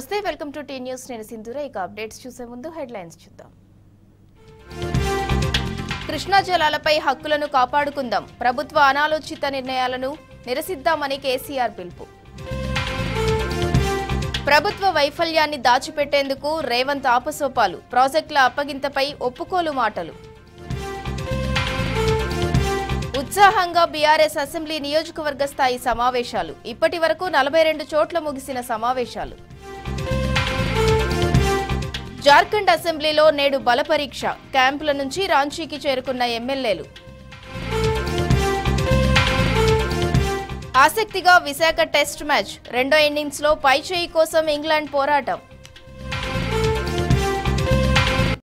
నమస్తే welcome to tea news నేను సింధూర ఇక అప్డేట్స్ చూసే ముందు హెడ్లైన్స్ చూద్దాం కృష్ణా జలాలపై హక్కులను కాపాడుకుందాం ప్రభుత్వ అనాలోచిత నిర్ణయాలను నిరసిద్దామని కేసీఆర్ పిలుపు ప్రభుత్వ వైఫల్యాన్ని దాచిపెట్టేందుకు రేవంత్ ఆపసోపాలు ప్రాజెక్టుల అప్పగింతపై ఒప్పుకోలు మాటలు ఉత్సాహంగా బీఆర్ఎస్ అసెంబ్లీ నియోజకవర్గ స్థాయి సమావేశాలు ఇప్పటి వరకు 42 చోట్ల ముగిసిన సమావేశాలు జార్ఖండ్ అసెంబ్లీలో నేడు బల పరీక్ష క్యాంపుల నుంచి రాంచీకి చేరుకున్న ఎమ్మెల్యేలు ఆసక్తిగా విశాఖ టెస్ట్ మ్యాచ్ రెండో ఇన్నింగ్స్లో పైచేయి కోసం ఇంగ్లాండ్ పోరాటం